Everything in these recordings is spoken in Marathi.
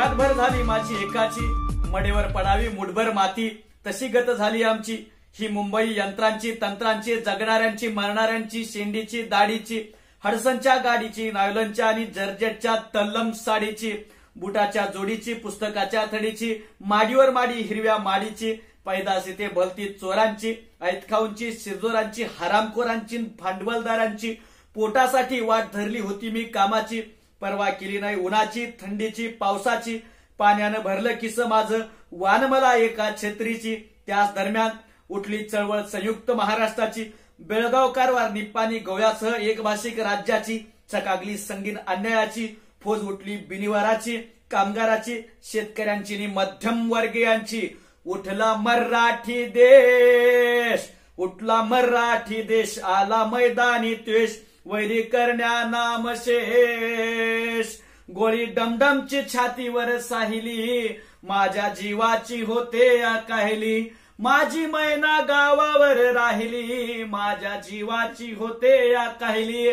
रातभर झाली माझी एकाची, मडेवर पडावी मुठभर माती, तशी गत झाली आमची। ही मुंबई यंत्रांची तंत्रांची, जगणाऱ्यांची मरणाऱ्यांची, शेंडीची दाढीची, हडसनच्या गाडीची, नायलॉनच्या आणि जर्जेटच्या तल्लम साडीची, बुटाच्या जोडीची, पुस्तकाच्या थडीची, माडीवर माडी हिरव्या माडीची, पैदास इथे भलती चोरांची, ऐतखाऊंची, शिरजोरांची, हरामखोरांची, भांडवलदारांची, पोटासाठी वाट धरली होती मी कामाची, परवा केली नाही उन्हाची थंडीची पावसाची, पाण्यानं भरलं किस माझं वान मला एका छत्रीची। त्याच दरम्यान उठली चळवळ संयुक्त महाराष्ट्राची, बेळगाव कारवार निप्पाणी गोव्यासह एक भाषिक राज्याची, चकागली संगीन अन्यायाची, फौज उठली बिनिवाराची, कामगाराची, शेतकऱ्यांची आणि मध्यम वर्गीयांची। उठला मराठी देश, उठला मराठी देश, आला मैदानी त्वेष, वैरी करण्या नामशेष। गोळी डमडमची छातीवर साहिली, माझ्या जीवाची होते काहिली, माझी मैना गावावर राहिली, माझ्या जीवाची होते काहिली।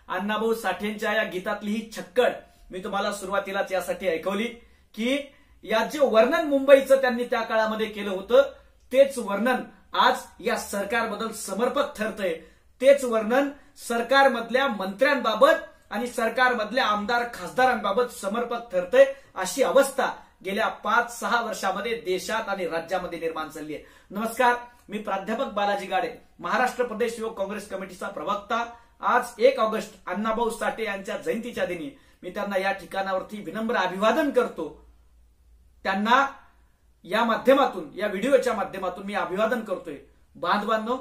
अण्णाभाऊ साठेंच्या या गीतातली ही छक्कड मी तुम्हाला सुरुवातीलाच यासाठी ऐकवली की या जे वर्णन मुंबईचं त्यांनी त्या काळामध्ये केलं होतं, तेच वर्णन आज या सरकारबद्दल समर्पक ठरतंय। तेच वर्णन सरकारमधल्या मंत्र्यांबाबत आणि सरकारमधल्या आमदार खासदारांबाबत समर्पक ठरतंय। अशी अवस्था गेल्या 5-6 वर्षामध्ये देशात आणि राज्यामध्ये निर्माण झाली आहे। नमस्कार, मी प्राध्यापक बालाजी गाडे, महाराष्ट्र प्रदेश युवक काँग्रेस कमिटीचा प्रवक्ता। आज 1 ऑगस्ट अण्णाभाऊ साठे यांच्या जयंतीच्या दिनी मी त्यांना या ठिकाणावरती विनम्र अभिवादन करतो। त्यांना या माध्यमातून, या व्हिडिओच्या माध्यमातून मी अभिवादन करतोय। बांधवांनो,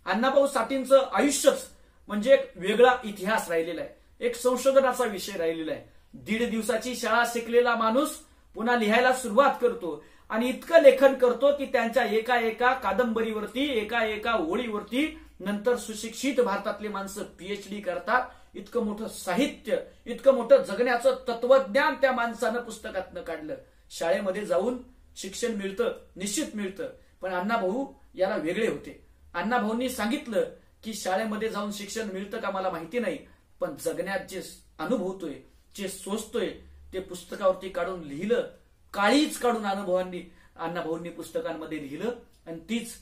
अण्णाभाऊ साठेंचं आयुष्यच म्हणजे एक वेगळा इतिहास राहिलेला आहे, एक संशोधनाचा विषय राहिलेला आहे। 1.5 दिवसाची शाळा शिकलेला माणूस पुन्हा लिहायला सुरुवात करतो आणि इतकं लेखन करतो की त्यांच्या एका कादंबरीवरती, एका ओळीवरती नंतर सुशिक्षित भारतातली माणसं पीएचडी करतात। इतकं मोठं साहित्य, इतकं मोठं जगण्याचं तत्वज्ञान त्या माणसानं पुस्तकातनं काढलं। शाळेमध्ये जाऊन शिक्षण मिळतं, निश्चित मिळतं, पण अण्णाभाऊ याला वेगळे होते। अण्णाभाऊंनी सांगितलं की शाळेमध्ये जाऊन शिक्षण मिळतं का मला माहिती नाही, पण जगण्यात जे अनुभवतोय, जे सोचतोय ते पुस्तकावरती काढून लिहिलं, काळीच काढून अण्णाभाऊंनी पुस्तकांमध्ये लिहिलं आणि तीच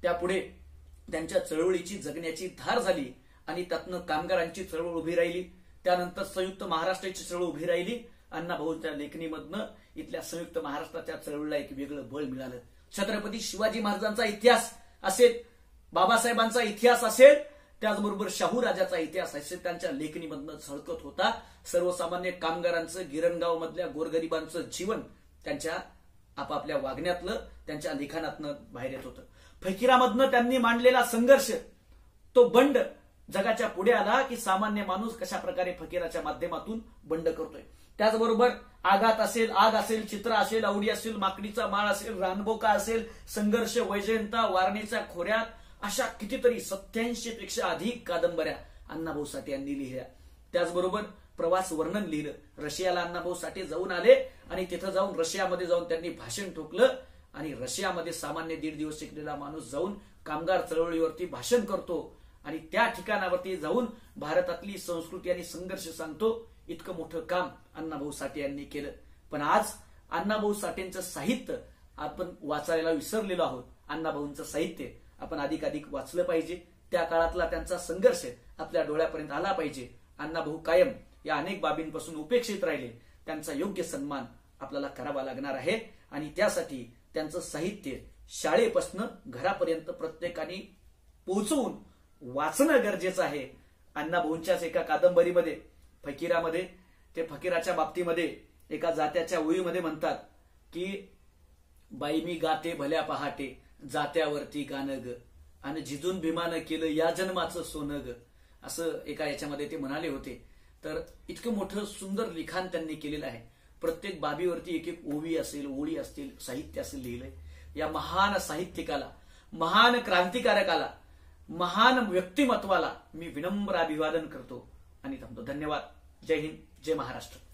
त्यापुढे त्यांच्या चळवळीची जगण्याची धार झाली आणि त्यातनं कामगारांची चळवळ उभी राहिली। त्यानंतर संयुक्त महाराष्ट्राची चळवळ उभी राहिली। अण्णाभाऊंच्या लेखणीमधनं इथल्या संयुक्त महाराष्ट्राच्या चळवळीला एक वेगळं बळ मिळालं। छत्रपती शिवाजी महाराजांचा इतिहास असेल, बाबासाहेबांचा इतिहास असेल, त्याचबरोबर शाहू राजाचा इतिहास असेल, त्यांच्या लेखणीमधनं झळकत होता। सर्वसामान्य कामगारांचं, गिरणगाव मधल्या गोरगरिबांचं जीवन त्यांच्या आपापल्या वागण्यातलं, त्यांच्या लिखाणातनं बाहेर येत होतं। फकीरामधनं त्यांनी मांडलेला संघर्ष, तो बंड जगाच्या पुढे आला की सामान्य माणूस कशा प्रकारे फकीराच्या माध्यमातून बंड करतोय। त्याचबरोबर आघात असेल, आग असेल, चित्र असेल, आवडी असेल, माकडीचा माळ असेल, रानबोका असेल, संघर्ष, वैजयंता, वारणीच्या खोऱ्यात, अशा कितीतरी 87 पेक्षा अधिक कादंबऱ्या अण्णाभाऊ साठे यांनी लिहिल्या। त्याचबरोबर प्रवास वर्णन लिहिलं। रशियाला अण्णाभाऊ साठे जाऊन आले आणि तिथं जाऊन रशियामध्ये जाऊन त्यांनी भाषण ठोकलं आणि रशियामध्ये सामान्य 1.5 दिवस शिकलेला माणूस जाऊन कामगार चळवळीवरती भाषण करतो आणि त्या ठिकाणावरती जाऊन भारतातली संस्कृती आणि संघर्ष सांगतो। इतकं मोठं काम अण्णाभाऊ साठे यांनी केलं। पण आज अण्णाभाऊ साठेंचं साहित्य आपण वाचायला विसरलेलो आहोत। अण्णाभाऊंचं साहित्य आपण अधिकाधिक वाचलं पाहिजे। त्या काळातला त्यांचा संघर्ष आपल्या डोळ्यापर्यंत आला पाहिजे। अण्णाभाऊ कायम या अनेक बाबींपासून उपेक्षित राहिले, त्यांचा योग्य सन्मान आपल्याला करावा लागणार आहे आणि त्यासाठी त्यांचं साहित्य शाळेपासून घरापर्यंत प्रत्येकाने पोहोचवून वाचणं गरजेचं आहे। अण्णाभाऊंच्याच एका कादंबरीमध्ये, फकीरामध्ये, ते फकीराच्या बाबतीमध्ये एका जात्याच्या ओळीमध्ये म्हणतात की बाई मी गाते भल्या पहाटे, जात्यावरती गाणं ग, आणि झिजून भीमानं केलं या जन्माचं सोनं ग, असं एका याच्यामध्ये ते म्हणाले होते। तर इतकं मोठं सुंदर लिखाण त्यांनी केलेलं आहे। प्रत्येक बाबीवरती एक ओवी असेल, ओळी असतील, साहित्य असेल लिहिलंय। या महान साहित्यिकाला, महान क्रांतिकारकाला, महान व्यक्तिमत्वाला मी विनम्र अभिवादन करतो आणि थांबतो। धन्यवाद। जय हिंद, जय महाराष्ट्र।